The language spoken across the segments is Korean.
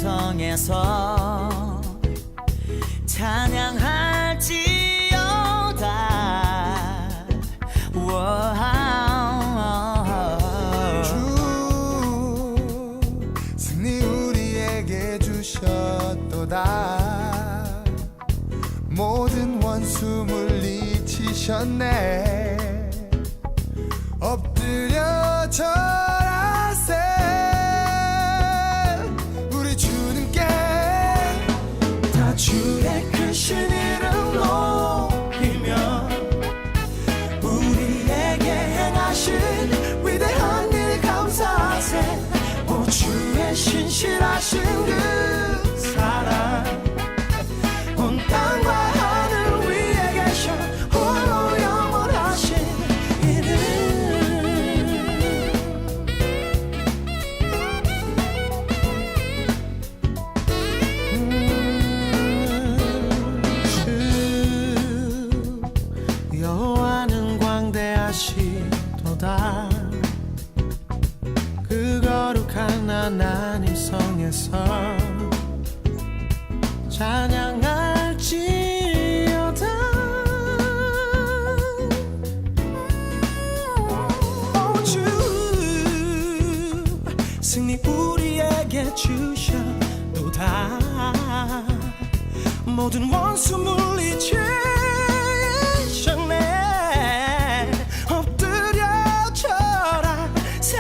성에서 찬양할지어다. 주 승리 우리에게 주셨도다. 모든 원수 물리치셨네. 엎드려 절하세. 우리 주님께 다 주의 크신 이름 높이며 우리에게 행하신 위대한 일 감사하세. 오 주의 신실하신 그 사랑 온 땅과 하늘 위에 계셔 홀로 영원하신 이름. 주 여호와는 광대하시도다. 그 거룩한 하나님 성에서 찬양할지어다. 오 주 승리 우리에게 주셨도다. 모든 원수 물리치셨네. 엎드려 절하세.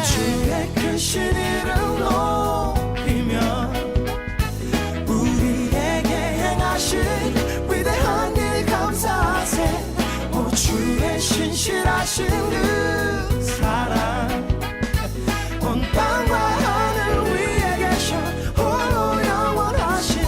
주의 크신 이름 높이며 우리에게 행하신 위대한 일 감사하세. 오 주의 신실하신 그 사랑 온 땅과 하늘 위에 계셔 홀로 영원하신.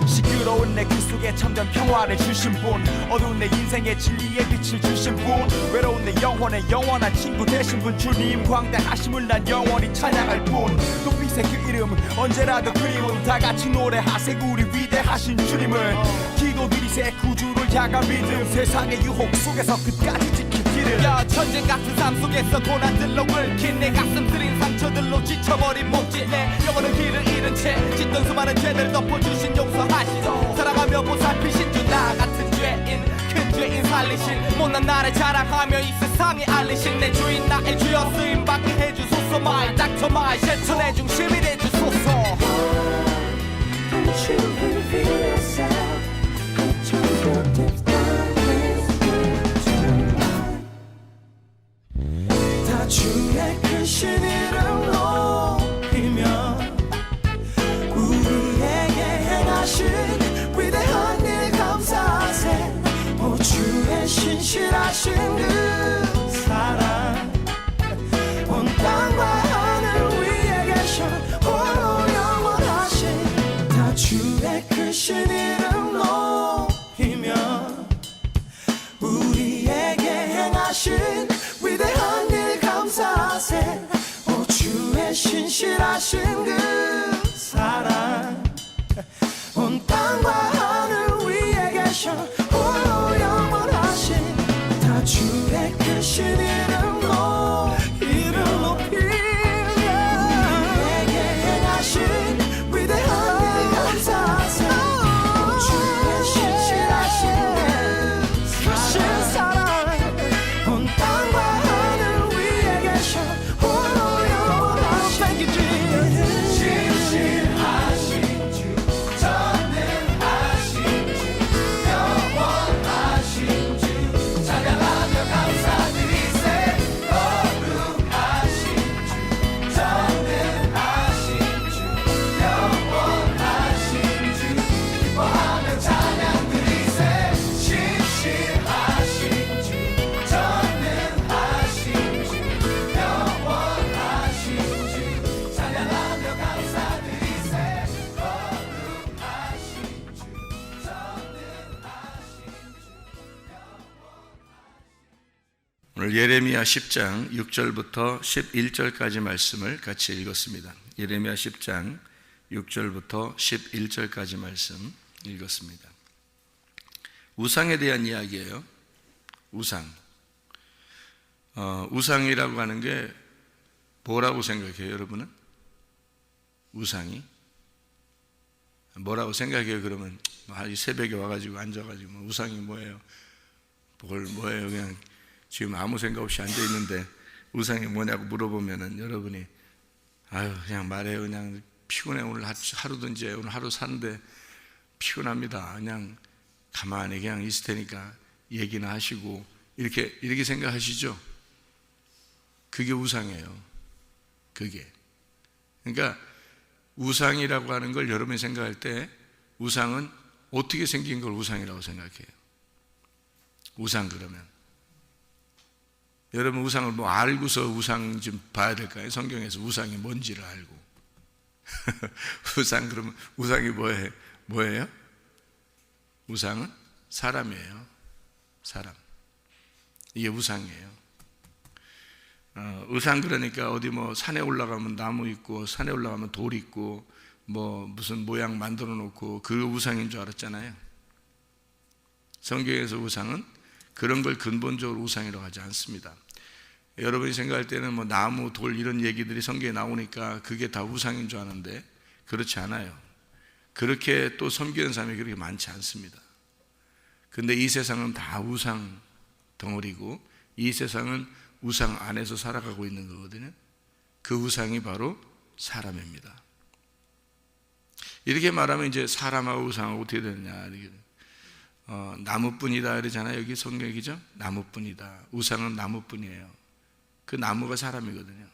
시끄러운 내 그 속에 참된 평화를 주신 분, 어두운 내 인생의 진리의 빛을 주신 분, 외로운 내 영혼의 영원한 친구 되신 분, 주님 광대하심을 난 영원히 찬양할 뿐. 높이세 그 이름 언제라도 그리운 다 같이 노래하세 우리 위대하신 주님을. 기도드리세 구주를 향한 믿음, 세상의 유혹 속에서 끝까지 지킬 길을. 야 전쟁 같은 삶 속에서 고난들로 긁힌 내 가슴 쓰린 상처들로 지쳐버린 몸짓, 내 영혼의 길을 잃은 채 짓던 수많은 죄들 덮어주신 용서하시고 사랑하며 보살피신 주. 나 같은 죄인 큰 죄인 살리신 못난 나를 자랑하며 이 세상에 알리신 내 주인 나의 주여 쓰임받게 해주소서. 마이 닥터 마이 쉘터 내 중심이 돼주소서. Don't you reveal yourself? Put your motives down with tonight. 다 주의 크신 이름 높이며 우리에게 행하신 위대한 일 감사하세. 오 주의 신실하신 그 사랑 온 땅과 하늘 위에 계셔 홀로 영원하신. 다 주의 크신 이름 높이며 우리에게 행하신 위대한 일 감사하세. 오 주의 신실하신 그 사랑 온 땅과 하늘 위에 계셔 홀로 영원하신. 다 주의 크신 이름 높이며 우리에게 행하신 위대한 일 감사하세. 오 주의 신실하신 그 사랑 온 땅과 하늘 위에 계셔 홀로 영원하신. Thank you, Jesus. 신실하신 주, 전능하신 주, 영원하신 주, 찬양하며 감사드리세. 거룩하신 주, 전능하신 주, 영원하신 주, 기뻐하며 찬양드리세. 신실하신 주, 전능하신 주, 영원하신 주, 찬양하며 감사드리세. 거룩하신 주, 전능하신 오늘 예레미야 10장 6절부터 11절까지 말씀을 같이 읽었습니다. 예레미야 10장 6절부터 11절까지 말씀 읽었습니다. 우상에 대한 이야기예요. 우상. 우상이라고 하는 게 뭐라고 생각해요, 여러분은? 우상이? 뭐라고 생각해요? 그러면 아주 새벽에 와가지고 앉아가지고 우상이 뭐예요? 뭐예요? 그냥 지금 아무 생각 없이 앉아 있는데 우상이 뭐냐고 물어보면은 여러분이 아유 그냥 말해요. 그냥 피곤해. 오늘 하루도 이제 오늘 하루 사는데 피곤합니다. 그냥 가만히 그냥 있을 테니까 얘기나 하시고 이렇게 생각하시죠? 그게 우상이에요. 그게. 그러니까 우상이라고 하는 걸 여러분이 생각할 때 우상은 어떻게 생긴 걸 우상이라고 생각해요? 우상 그러면 여러분 우상을 뭐 알고서 우상 좀 봐야 될까요? 성경에서 우상이 뭔지를 알고 우상 그러면 우상이 뭐예요? 우상은 사람이에요. 사람. 이게 우상이에요. 우상 그러니까 어디 뭐 산에 올라가면 나무 있고 산에 올라가면 돌 있고 뭐 무슨 모양 만들어 놓고 그 우상인 줄 알았잖아요. 성경에서 우상은 그런 걸 근본적으로 우상이라고 하지 않습니다. 여러분이 생각할 때는 뭐 나무, 돌 이런 얘기들이 성경에 나오니까 그게 다 우상인 줄 아는데 그렇지 않아요. 그렇게 또 섬기는 사람이 그렇게 많지 않습니다. 근데 이 세상은 다 우상 덩어리고 이 세상은 우상 안에서 살아가고 있는 거거든요. 그 우상이 바로 사람입니다. 이렇게 말하면 이제 사람하고 우상하고 어떻게 되느냐. 나무뿐이다 그러잖아요. 여기 성경이죠. 나무뿐이다. 우상은 나무뿐이에요. 그 나무가 사람이거든요.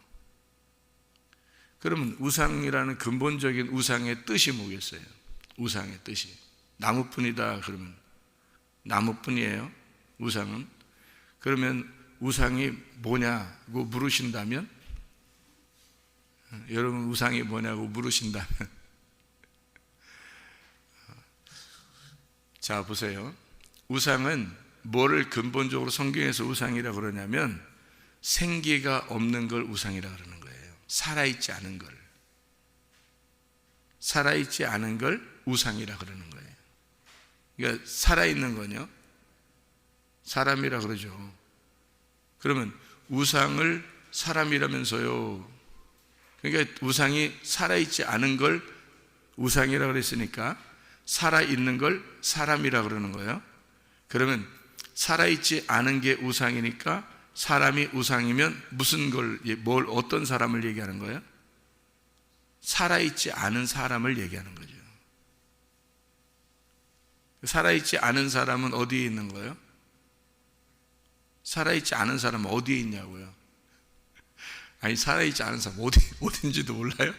그러면 우상이라는 근본적인 우상의 뜻이 뭐겠어요? 우상의 뜻이 나무뿐이다 그러면 나무뿐이에요. 우상은. 그러면 우상이 뭐냐고 물으신다면 여러분 우상이 뭐냐고 물으신다면 자 보세요. 우상은 뭐를 근본적으로 성경에서 우상이라고 그러냐면 생기가 없는 걸 우상이라고 그러는 거예요. 살아있지 않은 걸. 살아있지 않은 걸 우상이라고 그러는 거예요. 그러니까 살아있는 거요. 사람이라고 그러죠. 그러면 우상을 사람이라면서요. 그러니까 우상이 살아있지 않은 걸 우상이라고 그랬으니까 살아있는 걸 사람이라고 그러는 거예요. 그러면 살아있지 않은 게 우상이니까 사람이 우상이면 뭘 어떤 사람을 얘기하는 거예요? 살아있지 않은 사람을 얘기하는 거죠. 살아있지 않은 사람은 어디에 있는 거예요? 살아있지 않은 사람은 어디에 있냐고요? 아니 살아있지 않은 사람 어딘지도 몰라요?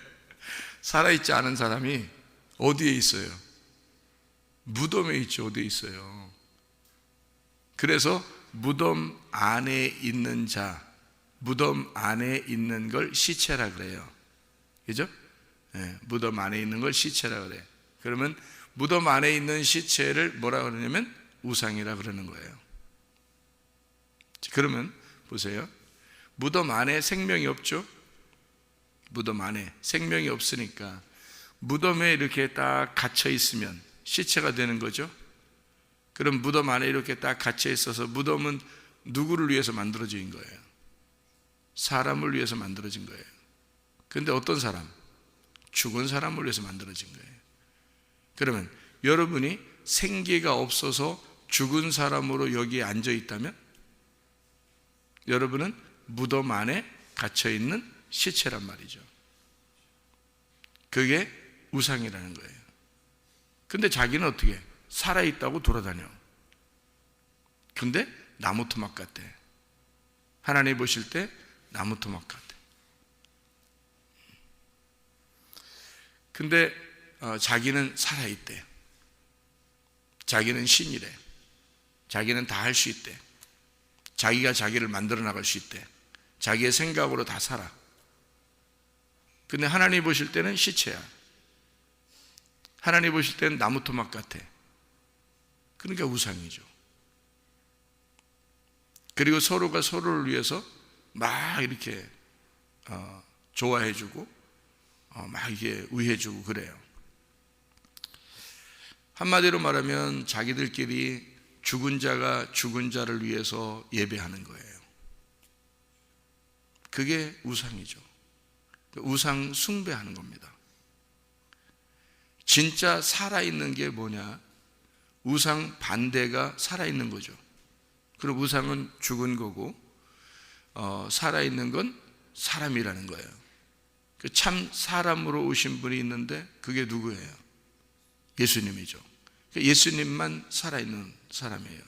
살아있지 않은 사람이 어디에 있어요? 무덤에 있죠. 어디에 있어요? 그래서 무덤 안에 있는 자, 무덤 안에 있는 걸 시체라 그래요. 그죠? 네, 무덤 안에 있는 걸 시체라 그래요. 그러면 무덤 안에 있는 시체를 뭐라 그러냐면 우상이라 그러는 거예요. 그러면 보세요. 무덤 안에 생명이 없죠? 무덤 안에 생명이 없으니까 무덤에 이렇게 딱 갇혀 있으면 시체가 되는 거죠. 그럼 무덤 안에 이렇게 딱 갇혀 있어서 무덤은 누구를 위해서 만들어진 거예요? 사람을 위해서 만들어진 거예요. 그런데 어떤 사람? 죽은 사람을 위해서 만들어진 거예요. 그러면 여러분이 생기가 없어서 죽은 사람으로 여기에 앉아 있다면 여러분은 무덤 안에 갇혀있는 시체란 말이죠. 그게 우상이라는 거예요. 근데 자기는 어떻게? 살아있다고 돌아다녀. 근데 나무 토막 같대. 하나님 보실 때 나무 토막 같대. 근데 자기는 살아있대. 자기는 신이래. 자기는 다 할 수 있대. 자기가 자기를 만들어 나갈 수 있대. 자기의 생각으로 다 살아. 근데 하나님 보실 때는 시체야. 하나님 보실 때는 나무 토막 같아. 그러니까 우상이죠. 그리고 서로가 서로를 위해서 막 이렇게 좋아해주고 막 이게 의해주고 그래요. 한마디로 말하면 자기들끼리 죽은 자가 죽은 자를 위해서 예배하는 거예요. 그게 우상이죠. 우상 숭배하는 겁니다. 진짜 살아있는 게 뭐냐? 우상 반대가 살아있는 거죠. 그리고 우상은 죽은 거고, 살아있는 건 사람이라는 거예요. 그 참 사람으로 오신 분이 있는데 그게 누구예요? 예수님이죠. 예수님만 살아있는 사람이에요.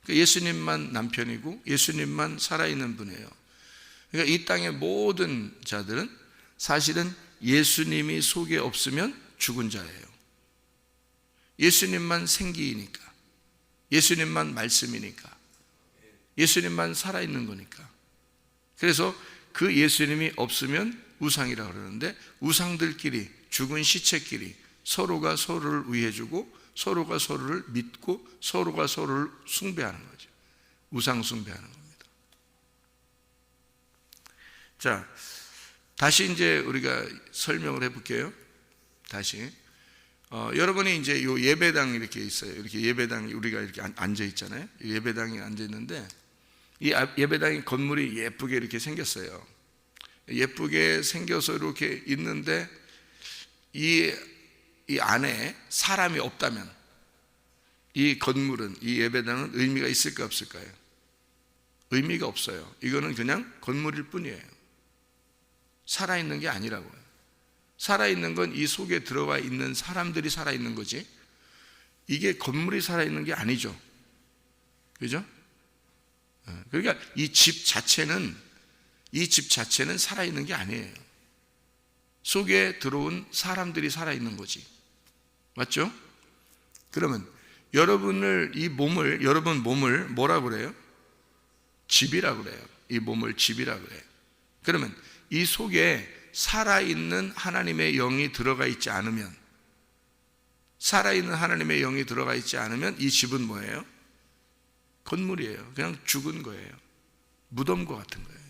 예수님만 남편이고 예수님만 살아있는 분이에요. 그러니까 이 땅의 모든 자들은 사실은 예수님이 속에 없으면 죽은 자예요. 예수님만 생기니까, 예수님만 말씀이니까, 예수님만 살아있는 거니까. 그래서 그 예수님이 없으면 우상이라고 그러는데, 우상들끼리, 죽은 시체끼리 서로가 서로를 위해주고 서로가 서로를 믿고 서로가 서로를 숭배하는 거죠. 우상 숭배하는 겁니다. 자, 다시 이제 우리가 설명을 해볼게요. 다시 여러분이 이제 요 예배당 이렇게 있어요. 이렇게 예배당이 우리가 이렇게 앉아 있잖아요. 예배당이 앉아 있는데 이 예배당이 건물이 예쁘게 이렇게 생겼어요. 예쁘게 생겨서 이렇게 있는데 이 안에 사람이 없다면 이 건물은, 이 예배당은 의미가 있을까 없을까요? 의미가 없어요. 이거는 그냥 건물일 뿐이에요. 살아있는 게 아니라고요. 살아있는 건 이 속에 들어와 있는 사람들이 살아있는 거지, 이게 건물이 살아있는 게 아니죠. 그죠? 그러니까 이 집 자체는 살아있는 게 아니에요. 속에 들어온 사람들이 살아있는 거지. 맞죠? 그러면 여러분 몸을 뭐라고 그래요? 집이라고 그래요. 이 몸을 집이라고 그래요. 그러면 이 속에 살아있는 하나님의 영이 들어가 있지 않으면, 살아있는 하나님의 영이 들어가 있지 않으면 이 집은 뭐예요? 건물이에요. 그냥 죽은 거예요. 무덤과 같은 거예요.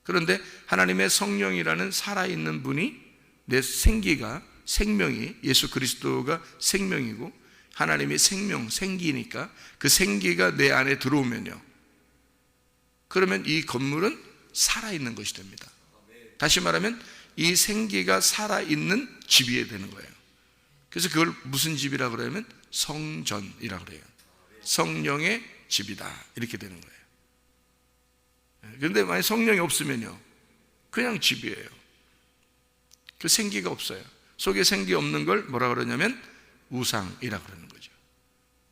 그런데 하나님의 성령이라는 살아있는 분이, 내 생명이, 예수 그리스도가 생명이고 하나님의 생기니까 그 생기가 내 안에 들어오면요, 그러면 이 건물은 살아있는 것이 됩니다. 다시 말하면 이 생기가 살아있는 집이어야 되는 거예요. 그래서 그걸 무슨 집이라고 그러면 성전이라고 그래요. 성령의 집이다, 이렇게 되는 거예요. 그런데 만약 성령이 없으면요, 그냥 집이에요. 그 생기가 없어요. 속에 생기 없는 걸 뭐라 그러냐면 우상이라고 그러는 거죠.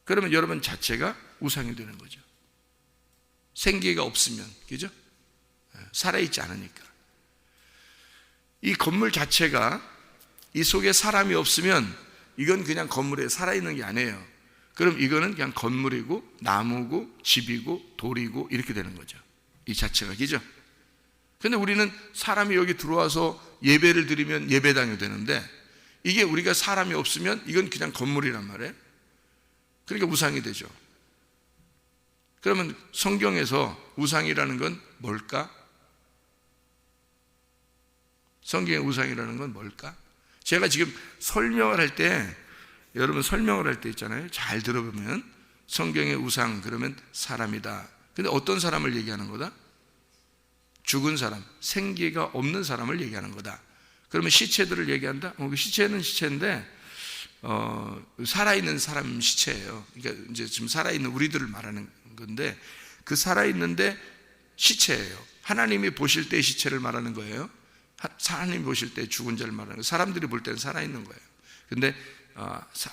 그러면 여러분 자체가 우상이 되는 거죠. 생기가 없으면, 그죠? 살아있지 않으니까. 이 건물 자체가 이 속에 사람이 없으면 이건 그냥 건물에 살아있는 게 아니에요. 그럼 이거는 그냥 건물이고 나무고 집이고 돌이고 이렇게 되는 거죠. 이 자체가, 그죠? 근데 우리는 사람이 여기 들어와서 예배를 드리면 예배당이 되는데, 이게 우리가 사람이 없으면 이건 그냥 건물이란 말이에요. 그러니까 우상이 되죠. 그러면 성경에서 우상이라는 건 뭘까? 성경의 우상이라는 건 뭘까? 제가 지금 설명을 할 때, 여러분 설명을 할 때 있잖아요. 잘 들어보면 성경의 우상 그러면 사람이다. 근데 어떤 사람을 얘기하는 거다? 죽은 사람, 생기가 없는 사람을 얘기하는 거다. 그러면 시체들을 얘기한다? 시체는 시체인데 살아있는 사람 시체예요. 그러니까 이제 지금 살아있는 우리들을 말하는 건데, 그 살아있는데 시체예요. 하나님이 보실 때 시체를 말하는 거예요. 하나님이 보실 때 죽은 자를 말하는 거예요. 사람들이 볼 때는 살아있는 거예요. 근데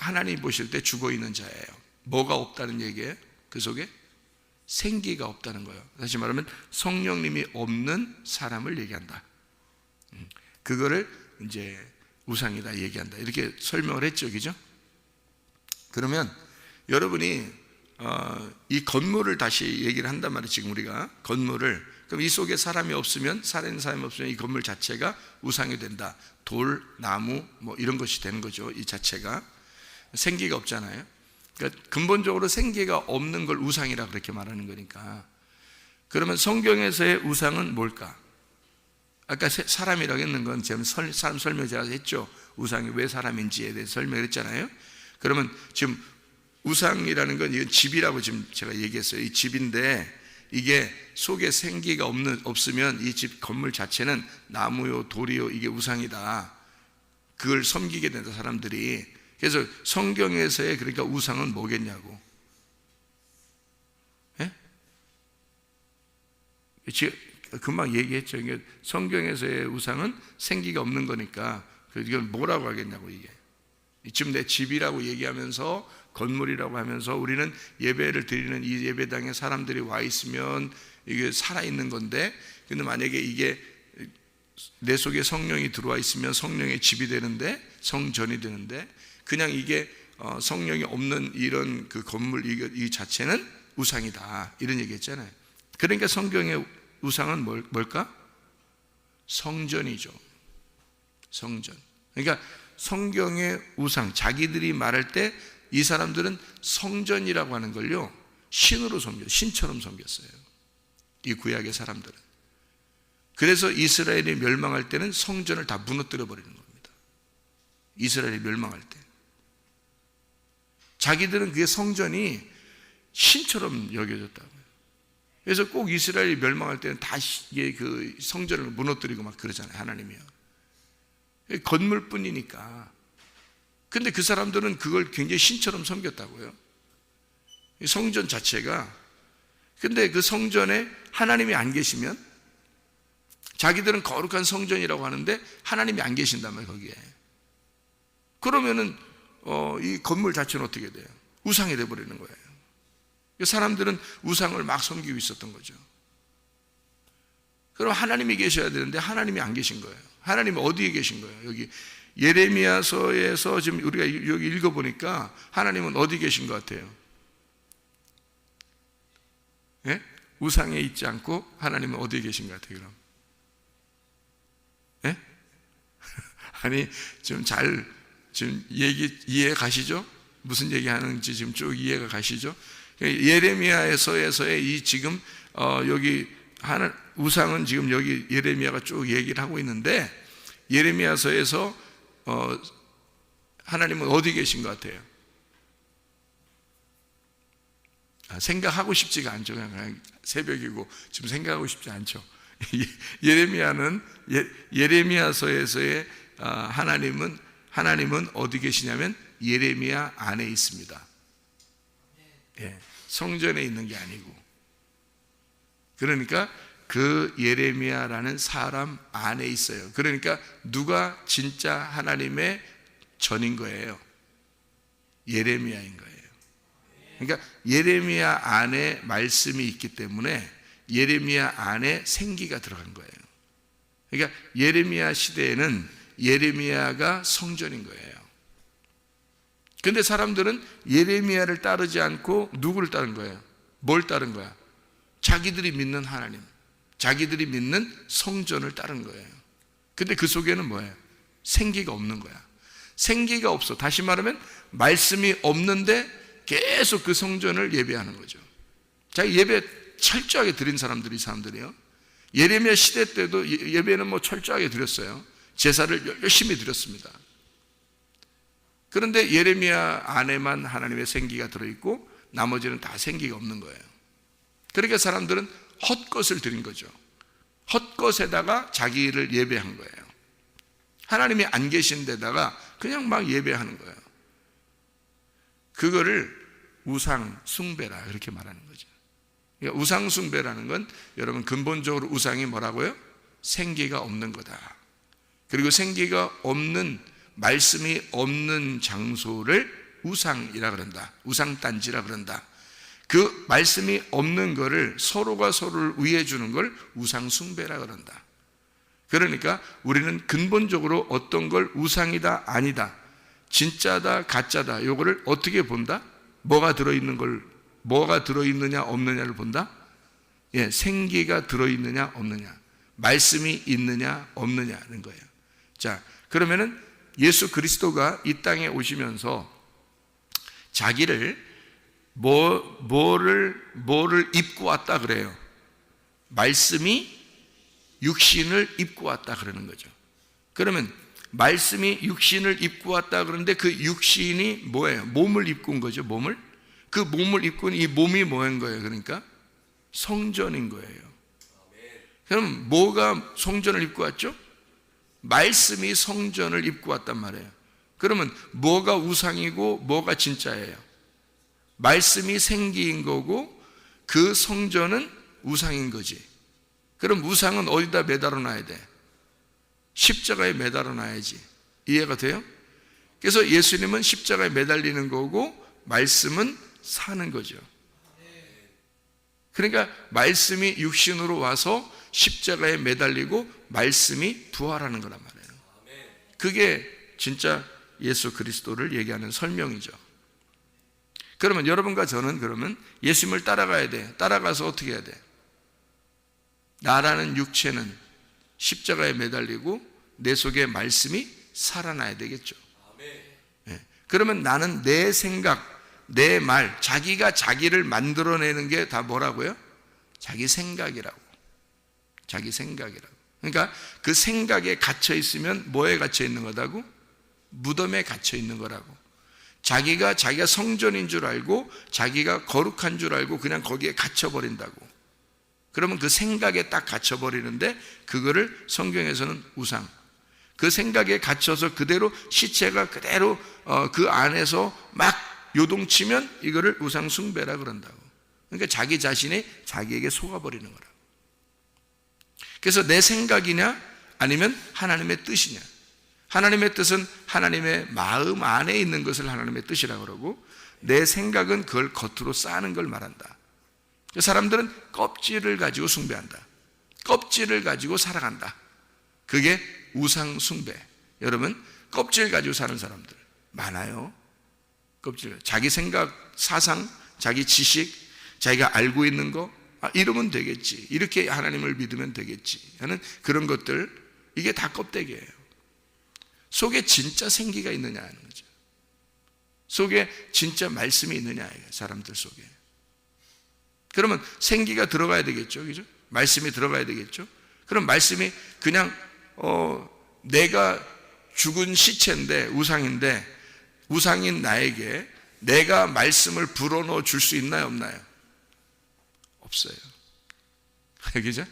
하나님이 보실 때 죽어있는 자예요. 뭐가 없다는 얘기예요? 그 속에 생기가 없다는 거예요. 다시 말하면 성령님이 없는 사람을 얘기한다. 그거를 이제 우상이다 얘기한다, 이렇게 설명을 했죠. 그죠? 그러면 여러분이 이 건물을 다시 얘기를 한단 말이에요. 지금 우리가 건물을, 그럼 이 속에 사람이 없으면, 살아있는 사람이 없으면 이 건물 자체가 우상이 된다. 돌, 나무 뭐 이런 것이 되는 거죠. 이 자체가 생기가 없잖아요. 그러니까 근본적으로 생기가 없는 걸 우상이라 그렇게 말하는 거니까. 그러면 성경에서의 우상은 뭘까? 아까 사람이라고 했는 건 제가 사람 설명 제가 했죠. 우상이 왜 사람인지에 대해서 설명을 했잖아요. 그러면 지금 우상이라는 건 이건 집이라고 지금 제가 얘기했어요. 이 집인데, 이게 속에 생기가 없으면 이 집 건물 자체는 나무요 돌이요 이게 우상이다. 그걸 섬기게 된다 사람들이. 그래서 성경에서의 그러니까 우상은 뭐겠냐고. 예? 금방 얘기했죠. 성경에서의 우상은 생기가 없는 거니까 이걸 뭐라고 하겠냐고. 이게 지금 내 집이라고 얘기하면서 건물이라고 하면서 우리는 예배를 드리는 이 예배당에 사람들이 와 있으면 이게 살아있는 건데, 근데 만약에 이게 내 속에 성령이 들어와 있으면 성령의 집이 되는데, 성전이 되는데, 그냥 이게 성령이 없는 이런 그 건물 이 자체는 우상이다, 이런 얘기 했잖아요. 그러니까 성경의 우상은 뭘까? 성전이죠. 성전. 그러니까 성경의 우상, 자기들이 말할 때 이 사람들은 성전이라고 하는 걸요 신으로 섬겼어요. 신처럼 섬겼어요, 이 구약의 사람들은. 그래서 이스라엘이 멸망할 때는 성전을 다 무너뜨려 버리는 겁니다. 이스라엘이 멸망할 때 자기들은 그게 성전이 신처럼 여겨졌다고요. 그래서 꼭 이스라엘이 멸망할 때는 다 그 성전을 무너뜨리고 막 그러잖아요, 하나님이요. 건물뿐이니까. 근데 그 사람들은 그걸 굉장히 신처럼 섬겼다고요, 성전 자체가. 근데 그 성전에 하나님이 안 계시면, 자기들은 거룩한 성전이라고 하는데 하나님이 안 계신다면 거기에, 그러면은 이 건물 자체는 어떻게 돼요? 우상이 돼버리는 거예요. 사람들은 우상을 막 섬기고 있었던 거죠. 그럼 하나님이 계셔야 되는데 하나님이 안 계신 거예요. 하나님이 어디에 계신 거예요? 여기 예레미야서에서 지금 우리가 여기 읽어보니까 하나님은 어디 계신 것 같아요? 예? 우상에 있지 않고 하나님은 어디에 계신 것 같아요, 그럼? 예? 아니, 지금 이해 가시죠? 무슨 얘기 하는지 지금 쭉 이해가 가시죠? 예레미야서에서의 이 지금, 여기 우상은 지금 여기 예레미야가 쭉 얘기를 하고 있는데, 예레미야서에서 하나님은 어디 계신 것 같아요? 생각하고 싶지가 않죠. 그냥 새벽이고 지금 생각하고 싶지 않죠. 예레미야서에서의 하나님은 어디 계시냐면 예레미야 안에 있습니다. 예, 성전에 있는 게 아니고. 그러니까 그 예레미야라는 사람 안에 있어요. 그러니까 누가 진짜 하나님의 전인 거예요? 예레미야인 거예요. 그러니까 예레미야 안에 말씀이 있기 때문에 예레미야 안에 생기가 들어간 거예요. 그러니까 예레미야 시대에는 예레미야가 성전인 거예요. 근데 사람들은 예레미야를 따르지 않고 누구를 따른 거예요? 뭘 따른 거야? 자기들이 믿는 하나님, 자기들이 믿는 성전을 따른 거예요. 근데 그 속에는 뭐예요? 생기가 없는 거야. 생기가 없어. 다시 말하면 말씀이 없는데 계속 그 성전을 예배하는 거죠. 자기 예배 철저하게 드린 사람들이, 이 사람들이요. 예레미야 시대 때도 예배는 뭐 철저하게 드렸어요. 제사를 열심히 드렸습니다. 그런데 예레미야 안에만 하나님의 생기가 들어있고 나머지는 다 생기가 없는 거예요. 그러니까 사람들은 헛것을 드린 거죠. 헛것에다가 자기를 예배한 거예요. 하나님이 안 계신 데다가 그냥 막 예배하는 거예요. 그거를 우상 숭배라 그렇게 말하는 거죠. 그러니까 우상 숭배라는 건 여러분 근본적으로 우상이 뭐라고요? 생기가 없는 거다. 그리고 생기가 없는, 말씀이 없는 장소를 우상이라 그런다. 우상단지라 그런다. 그 말씀이 없는 거를 서로가 서로를 위해 주는 걸 우상 숭배라 그런다. 그러니까 우리는 근본적으로 어떤 걸 우상이다 아니다, 진짜다 가짜다, 요거를 어떻게 본다? 뭐가 들어있는 걸, 뭐가 들어있느냐 없느냐를 본다? 예, 생기가 들어있느냐 없느냐, 말씀이 있느냐 없느냐는 거예요. 자, 그러면은 예수 그리스도가 이 땅에 오시면서 자기를 뭐를 입고 왔다 그래요? 말씀이 육신을 입고 왔다 그러는 거죠. 그러면 말씀이 육신을 입고 왔다 그러는데 그 육신이 뭐예요? 몸을 입고 온 거죠. 몸을. 그 몸을 입고 온 이 몸이 뭐인 거예요? 그러니까 성전인 거예요. 그럼 뭐가 성전을 입고 왔죠? 말씀이 성전을 입고 왔단 말이에요. 그러면 뭐가 우상이고 뭐가 진짜예요? 말씀이 생기인 거고 그 성전은 우상인 거지. 그럼 우상은 어디다 매달아 놔야 돼? 십자가에 매달아 놔야지. 이해가 돼요? 그래서 예수님은 십자가에 매달리는 거고 말씀은 사는 거죠. 그러니까 말씀이 육신으로 와서 십자가에 매달리고 말씀이 부활하는 거란 말이에요. 그게 진짜 예수 그리스도를 얘기하는 설명이죠. 그러면 여러분과 저는 그러면 예수님을 따라가야 돼. 따라가서 어떻게 해야 돼? 나라는 육체는 십자가에 매달리고 내 속에 말씀이 살아나야 되겠죠. 그러면 나는 내 생각, 내 말, 자기가 자기를 만들어내는 게 다 뭐라고요? 자기 생각이라고. 자기 생각이라고. 그러니까 그 생각에 갇혀 있으면 뭐에 갇혀 있는 거다고? 무덤에 갇혀 있는 거라고. 자기가 성전인 줄 알고 자기가 거룩한 줄 알고 그냥 거기에 갇혀버린다고. 그러면 그 생각에 딱 갇혀버리는데 그거를 성경에서는 우상. 그 생각에 갇혀서 그대로 시체가 그대로 그 안에서 막 요동치면 이거를 우상 숭배라 그런다고. 그러니까 자기 자신이 자기에게 속아버리는 거라. 그래서 내 생각이냐 아니면 하나님의 뜻이냐. 하나님의 뜻은 하나님의 마음 안에 있는 것을 하나님의 뜻이라고 그러고 내 생각은 그걸 겉으로 쌓는 걸 말한다. 사람들은 껍질을 가지고 숭배한다. 껍질을 가지고 살아간다. 그게 우상 숭배. 여러분 껍질 가지고 사는 사람들 많아요. 껍질. 자기 생각, 사상, 자기 지식, 자기가 알고 있는 거 이러면 되겠지. 이렇게 하나님을 믿으면 되겠지 하는 그런 것들, 이게 다 껍데기예요. 속에 진짜 생기가 있느냐 하는 거죠. 속에 진짜 말씀이 있느냐, 사람들 속에. 그러면 생기가 들어가야 되겠죠. 그죠? 말씀이 들어가야 되겠죠. 그럼 말씀이 그냥 내가 죽은 시체인데, 우상인데, 우상인 나에게 내가 말씀을 불어넣어 줄 수 있나요, 없나요? 없어요. 그죠?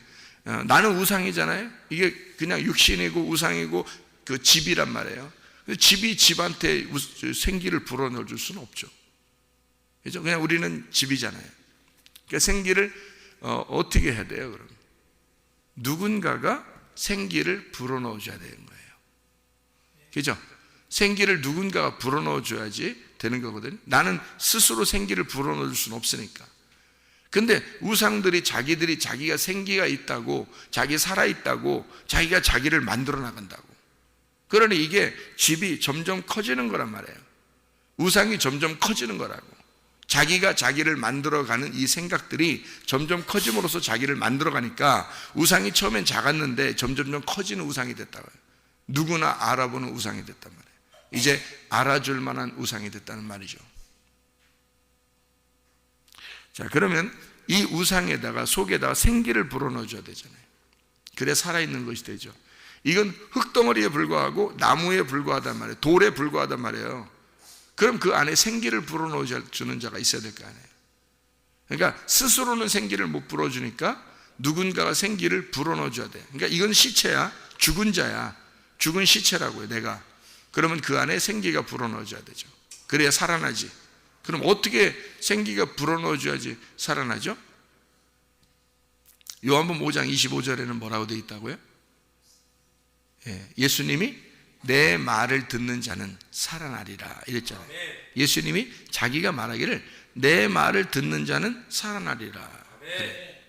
나는 우상이잖아요. 이게 그냥 육신이고 우상이고 그 집이란 말이에요. 집이 집한테 생기를 불어넣어 줄 수는 없죠. 그죠? 그냥 우리는 집이잖아요. 그러니까 생기를 어떻게 해야 돼요, 그럼? 누군가가 생기를 불어넣어 줘야 되는 거예요. 그죠? 생기를 누군가가 불어넣어 줘야지 되는 거거든요. 나는 스스로 생기를 불어넣어 줄 수는 없으니까. 근데 우상들이 자기가 생기가 있다고, 자기 살아있다고, 자기가 자기를 만들어 나간다고. 그러니 이게 집이 점점 커지는 거란 말이에요. 우상이 점점 커지는 거라고. 자기가 자기를 만들어가는 이 생각들이 점점 커짐으로써 자기를 만들어가니까 우상이 처음엔 작았는데 점점 커지는 우상이 됐다고요. 누구나 알아보는 우상이 됐단 말이에요. 이제 알아줄 만한 우상이 됐다는 말이죠. 자, 그러면 이 우상에다가 속에다가 생기를 불어넣어 줘야 되잖아요. 그래 살아있는 것이 되죠. 이건 흙덩어리에 불과하고 나무에 불과하단 말이에요. 돌에 불과하단 말이에요. 그럼 그 안에 생기를 불어넣어 주는 자가 있어야 될 거 아니에요. 그러니까 스스로는 생기를 못 불어주니까 누군가가 생기를 불어넣어 줘야 돼. 그러니까 이건 시체야. 죽은 자야. 죽은 시체라고요, 내가. 그러면 그 안에 생기가 불어넣어 줘야 되죠. 그래야 살아나지. 그럼 어떻게 생기가 불어넣어 줘야지 살아나죠? 요한복음 5장 25절에는 뭐라고 되어 있다고요? 예수님이 내 말을 듣는 자는 살아나리라 이랬잖아요. 예수님이 자기가 말하기를 내 말을 듣는 자는 살아나리라. 그래.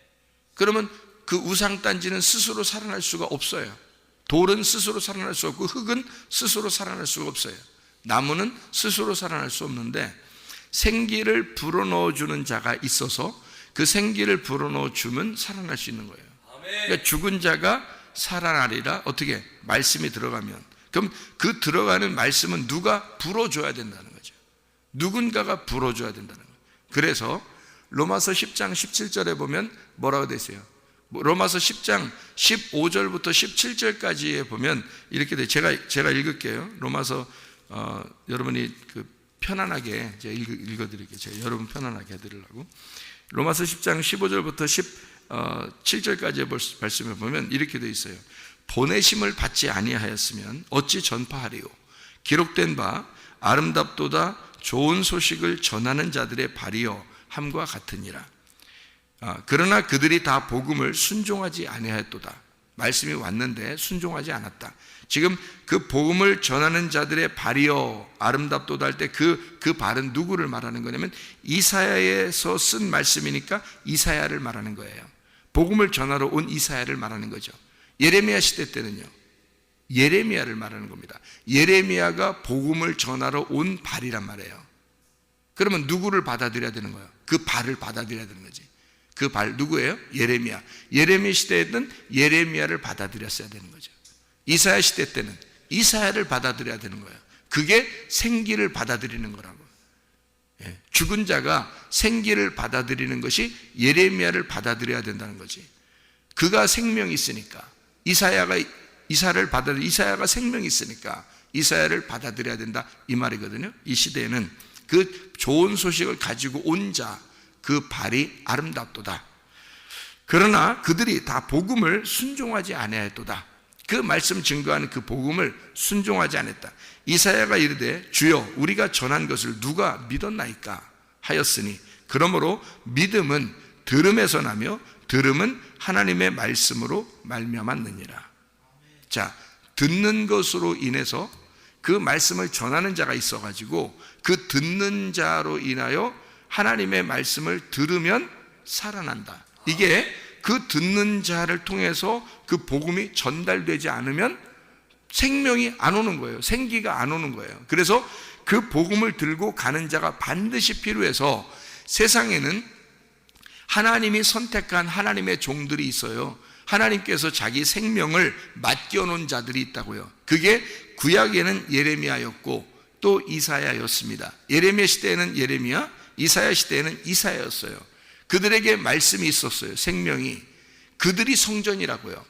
그러면 그 우상단지는 스스로 살아날 수가 없어요. 돌은 스스로 살아날 수 없고 흙은 스스로 살아날 수가 없어요. 나무는 스스로 살아날 수 없는데 생기를 불어넣어 주는 자가 있어서 그 생기를 불어넣어 주면 살아날 수 있는 거예요. 그러니까 죽은 자가 살아나리라. 어떻게? 말씀이 들어가면. 그럼 그 들어가는 말씀은 누가 불어줘야 된다는 거죠. 누군가가 불어줘야 된다는 거예요. 그래서 로마서 10장 17절에 보면 뭐라고 되어 있어요? 로마서 10장 15절부터 17절까지에 보면 이렇게 돼요. 제가 읽을게요. 로마서 여러분이 그 편안하게 제가 읽어드릴게요. 제가 여러분 편안하게 해드리려고. 로마서 10장 15절부터 17절까지의 말씀을 보면 이렇게 되어 있어요. 보내심을 받지 아니하였으면 어찌 전파하리요? 기록된 바 아름답도다 좋은 소식을 전하는 자들의 발이여 함과 같으니라. 그러나 그들이 다 복음을 순종하지 아니하였도다. 말씀이 왔는데 순종하지 않았다. 지금 그 복음을 전하는 자들의 발이여 아름답도다 할 때 그 발은 누구를 말하는 거냐면 이사야에서 쓴 말씀이니까 이사야를 말하는 거예요. 복음을 전하러 온 이사야를 말하는 거죠. 예레미야 시대 때는요, 예레미야를 말하는 겁니다. 예레미야가 복음을 전하러 온 발이란 말이에요. 그러면 누구를 받아들여야 되는 거예요? 그 발을 받아들여야 되는 거지. 그 발 누구예요? 예레미야. 예레미야 시대에는 예레미야를 받아들였어야 되는 거죠. 이사야 시대 때는 이사야를 받아들여야 되는 거예요. 그게 생기를 받아들이는 거라고. 죽은 자가 생기를 받아들이는 것이 예레미야를 받아들여야 된다는 거지. 그가 생명이 있으니까 이사야가 생명이 있으니까 이사야를 받아들여야 된다 이 말이거든요. 이 시대에는 그 좋은 소식을 가지고 온 자, 그 발이 아름답도다. 그러나 그들이 다 복음을 순종하지 아니하였도다. 그 말씀 증거하는 그 복음을 순종하지 않았다. 이사야가 이르되 주여 우리가 전한 것을 누가 믿었나이까 하였으니 그러므로 믿음은 들음에서 나며 들음은 하나님의 말씀으로 말미암았느니라. 자, 듣는 것으로 인해서 그 말씀을 전하는 자가 있어가지고 그 듣는 자로 인하여 하나님의 말씀을 들으면 살아난다. 이게 그 듣는 자를 통해서 그 복음이 전달되지 않으면 생명이 안 오는 거예요. 생기가 안 오는 거예요. 그래서 그 복음을 들고 가는 자가 반드시 필요해서 세상에는 하나님이 선택한 하나님의 종들이 있어요. 하나님께서 자기 생명을 맡겨놓은 자들이 있다고요. 그게 구약에는 예레미야였고 또 이사야였습니다. 예레미야 시대에는 예레미야, 이사야 시대에는 이사야였어요. 그들에게 말씀이 있었어요. 생명이. 그들이 성전이라고요.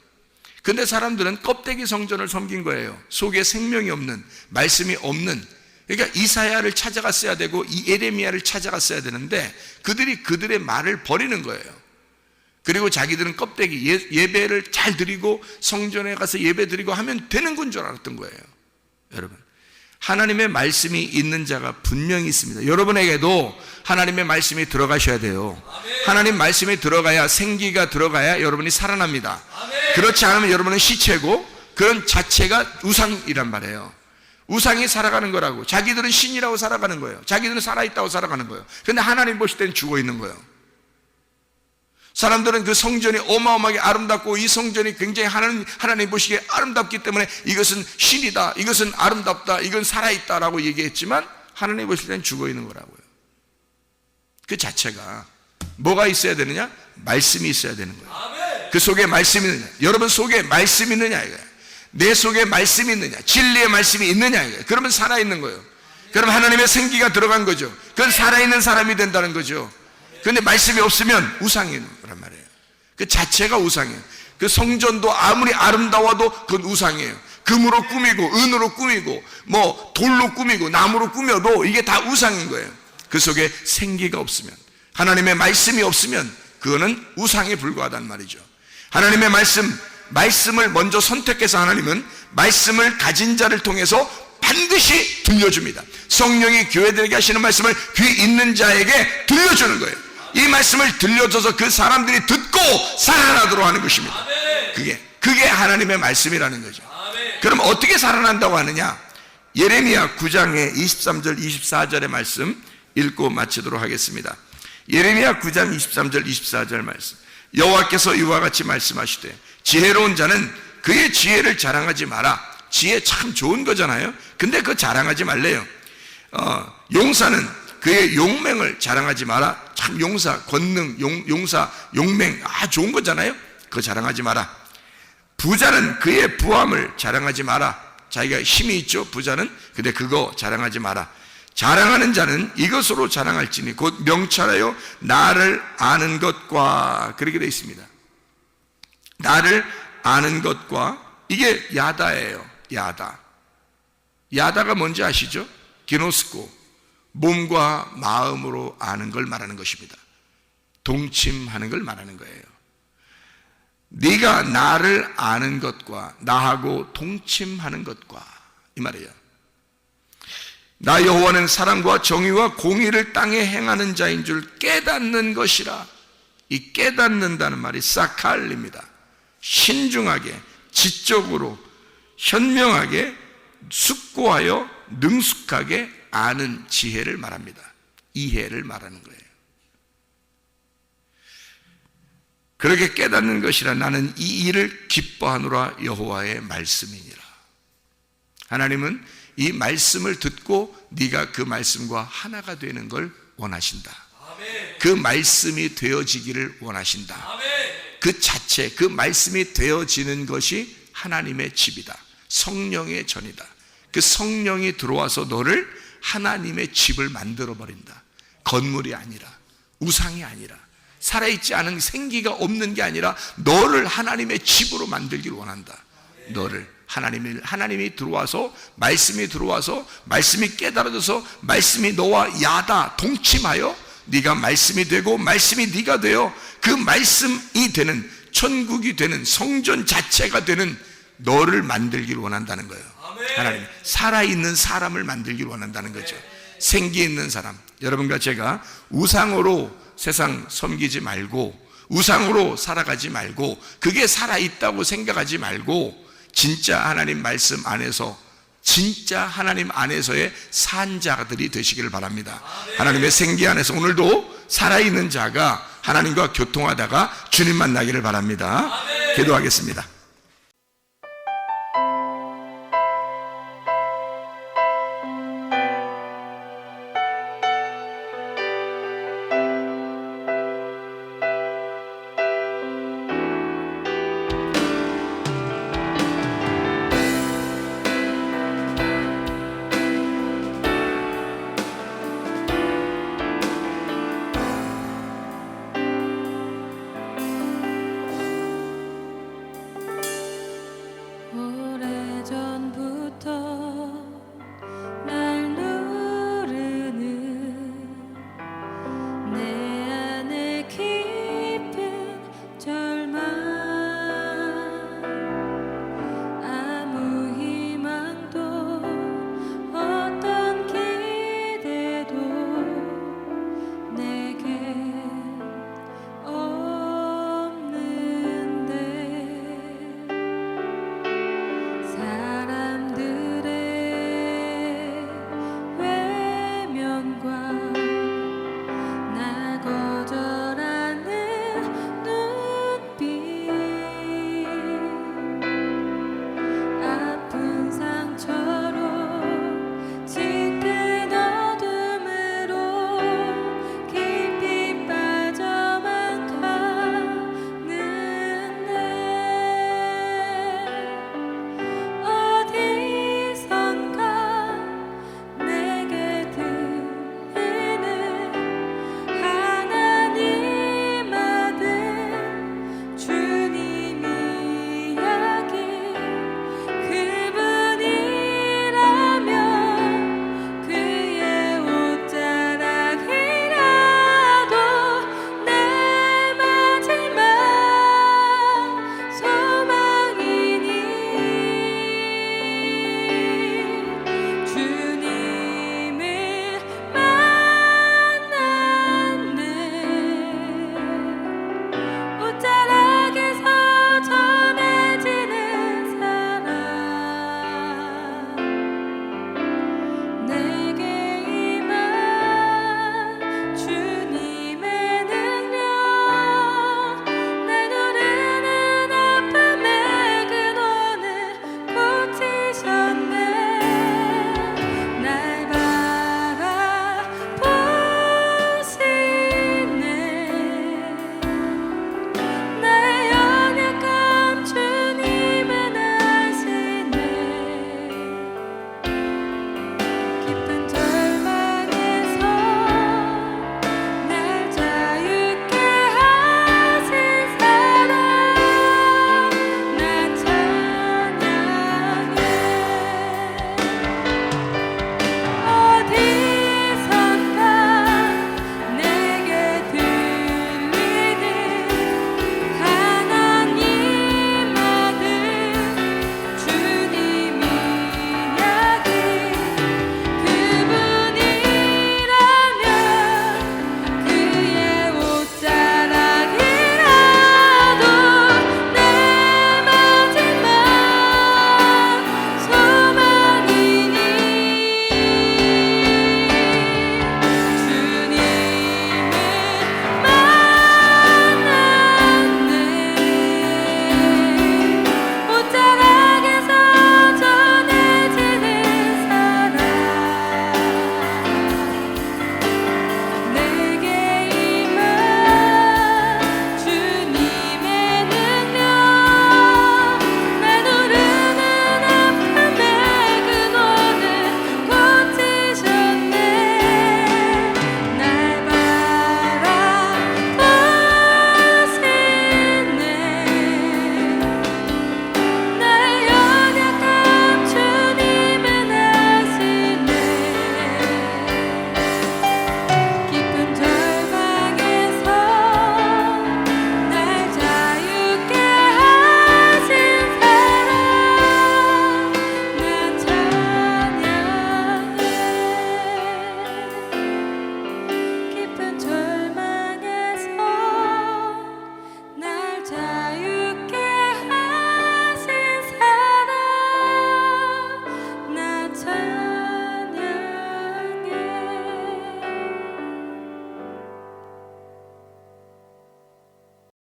근데 사람들은 껍데기 성전을 섬긴 거예요. 속에 생명이 없는, 말씀이 없는. 그러니까 이사야를 찾아갔어야 되고 이 예레미야를 찾아갔어야 되는데 그들이 그들의 말을 버리는 거예요. 그리고 자기들은 껍데기 예배를 잘 드리고 성전에 가서 예배 드리고 하면 되는 건 줄 알았던 거예요. 여러분, 하나님의 말씀이 있는 자가 분명히 있습니다. 여러분에게도 하나님의 말씀이 들어가셔야 돼요. 하나님 말씀이 들어가야, 생기가 들어가야 여러분이 살아납니다. 그렇지 않으면 여러분은 시체고 그런 자체가 우상이란 말이에요. 우상이 살아가는 거라고. 자기들은 신이라고 살아가는 거예요. 자기들은 살아있다고 살아가는 거예요. 그런데 하나님 보실 때는 죽어 있는 거예요. 사람들은 그 성전이 어마어마하게 아름답고 이 성전이 굉장히 하나님 보시기에 아름답기 때문에 이것은 신이다, 이것은 아름답다, 이건 살아있다라고 얘기했지만 하나님 보실 때는 죽어 있는 거라고요. 그 자체가 뭐가 있어야 되느냐? 말씀이 있어야 되는 거예요. 그 속에 말씀이 있느냐? 여러분 속에 말씀이 있느냐 이거예요. 내 속에 말씀이 있느냐? 진리의 말씀이 있느냐 이거예요. 그러면 살아있는 거예요. 그럼 하나님의 생기가 들어간 거죠. 그건 살아있는 사람이 된다는 거죠. 그런데 말씀이 없으면 우상인 거란 말이에요. 그 자체가 우상이에요. 그 성전도 아무리 아름다워도 그건 우상이에요. 금으로 꾸미고 은으로 꾸미고 뭐 돌로 꾸미고 나무로 꾸며도 이게 다 우상인 거예요. 그 속에 생기가 없으면, 하나님의 말씀이 없으면 그거는 우상에 불과하단 말이죠. 하나님의 말씀을 먼저 선택해서 하나님은 말씀을 가진 자를 통해서 반드시 들려줍니다. 성령이 교회들에게 하시는 말씀을 귀 있는 자에게 들려주는 거예요. 이 말씀을 들려줘서 그 사람들이 듣고 살아나도록 하는 것입니다. 그게 하나님의 말씀이라는 거죠. 그럼 어떻게 살아난다고 하느냐? 예레미야 9장의 23절 24절의 말씀 읽고 마치도록 하겠습니다. 예레미야 9장 23절 24절 말씀. 여호와께서 이와 같이 말씀하시되 지혜로운 자는 그의 지혜를 자랑하지 마라. 지혜 참 좋은 거잖아요. 근데 그거 자랑하지 말래요. 용사는 그의 용맹을 자랑하지 마라. 참 용사, 권능, 용사, 용맹 좋은 거잖아요. 그거 자랑하지 마라. 부자는 그의 부함을 자랑하지 마라. 자기가 힘이 있죠, 부자는. 근데 그거 자랑하지 마라. 자랑하는 자는 이것으로 자랑할지니 곧 명철하여 나를 아는 것과, 그렇게 되어 있습니다. 나를 아는 것과, 이게 야다예요. 야다가 뭔지 아시죠? 기노스코, 몸과 마음으로 아는 걸 말하는 것입니다. 동침하는 걸 말하는 거예요. 네가 나를 아는 것과 나하고 동침하는 것과 이 말이에요. 나 여호와는 사랑과 정의와 공의를 땅에 행하는 자인 줄 깨닫는 것이라. 이 깨닫는다는 말이 사칼입니다. 신중하게, 지적으로, 현명하게, 숙고하여 능숙하게 아는 지혜를 말합니다. 이해를 말하는 거예요. 그렇게 깨닫는 것이라. 나는 이 일을 기뻐하노라. 여호와의 말씀이니라. 하나님은 이 말씀을 듣고 네가 그 말씀과 하나가 되는 걸 원하신다. 그 말씀이 되어지기를 원하신다. 그 자체, 그 말씀이 되어지는 것이 하나님의 집이다. 성령의 전이다. 그 성령이 들어와서 너를 하나님의 집을 만들어 버린다. 건물이 아니라, 우상이 아니라, 살아있지 않은 생기가 없는 게 아니라 너를 하나님의 집으로 만들기를 원한다. 너를 하나님이 들어와서, 말씀이 들어와서, 말씀이 깨달아져서 말씀이 너와 야다 동침하여 네가 말씀이 되고 말씀이 네가 되어 그 말씀이 되는, 천국이 되는, 성전 자체가 되는 너를 만들기를 원한다는 거예요. 하나님, 살아있는 사람을 만들기를 원한다는 거죠. 생기 있는 사람. 여러분과 제가 우상으로 세상 섬기지 말고, 우상으로 살아가지 말고, 그게 살아있다고 생각하지 말고, 진짜 하나님 말씀 안에서, 진짜 하나님 안에서의 산 자들이 되시기를 바랍니다. 하나님의 생기 안에서 오늘도 살아있는 자가 하나님과 교통하다가 주님 만나기를 바랍니다. 기도하겠습니다.